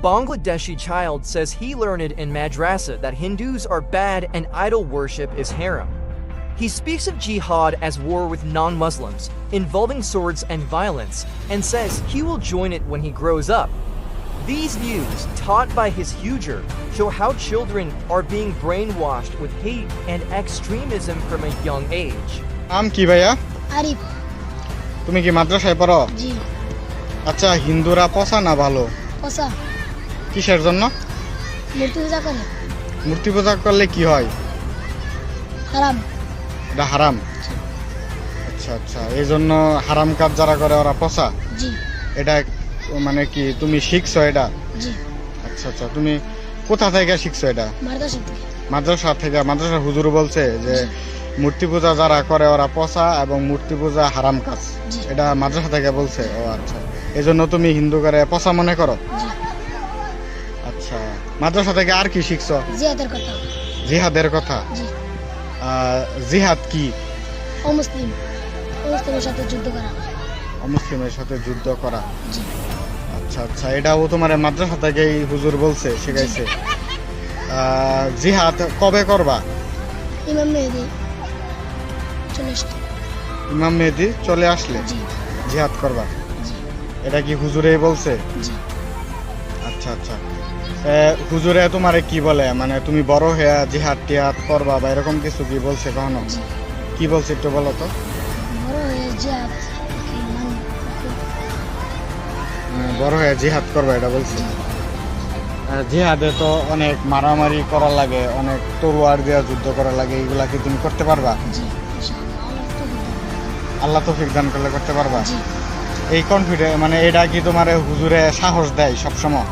Bangladeshi child says he learned in madrasa that Hindus are bad and idol worship is haram. He speaks of jihad as war with non-Muslims, involving swords and violence, and says he will join it when he grows up. These views, taught by his huger, show how children are being brainwashed with hate and extremism from a young age. কি ভাইয়া? আরিফ। তুমি কি মাদ্রাসায় পড়ো? জি। আচ্ছা, হিন্দুরা পচা না ভালো? পচা। কিসের জন্য? মূর্তি পূজা করে। মূর্তি পূজা করলে কি হয়? হারাম। এটা হারাম। আচ্ছা আচ্ছা, এই জন্য হারাম কাজ যারা করে ওরা পচা। জি। এটা মানে কি তুমি শিখছো এটা? জি। আচ্ছা আচ্ছা, তুমি কোথা থেকে শিখছো এটা? মাদ্রাসা থেকে। মাদ্রাসা থেকে? মাদ্রাসার হুজুর বলছে যে মূর্তি পূজা যারা করে ওরা পচা এবং মূর্তি পূজা হারাম কাজ, এটা মাদ্রাসা থেকে বলছে? ও আচ্ছা, এই জন্য তুমি হিন্দু করে পচা মনে করো? আচ্ছা, মাদ্রাসা থেকে আর কি শিখছো? জিহাদের কথা। জিহাদের কথা? জিহাদ কি? অমুসলিম, অমুসলিমের সাথে যুদ্ধ করা। অমুসলিমের সাথে যুদ্ধ করা। আচ্ছা আচ্ছা, এটাও তোমার মাদ্রাসা থেকেই হুজুর বলছে, শিখাইছে? জিহাদ কবে করবা? ইমাম মেহেদী চলে আসলে। ইমাম মেহেদী চলে আসলে জিহাদ করবা? এটা কি হুজুরেই বলছে? আচ্ছা আচ্ছা, হুজুরে তোমারে কি বলে, মানে তুমি বড় হয়ে জিহাদ টিহাদ করবা বা এরকম কিছু কি বলছে কখনো? কি বলছে একটু বলো তো। বড় হয়ে জিহাদ করবা এটা বলছে? জিহাদে তো অনেক মারামারি করা লাগে, অনেক তরোয়ার দিয়ে যুদ্ধ করা লাগে, এগুলা কি তুমি করতে পারবা? আল্লাহ তৌফিক দান করলে করতে পারবা? এই কনফিডেন্স মানে এটা কি তোমার হুজুরে সাহস দেয় সবসময়?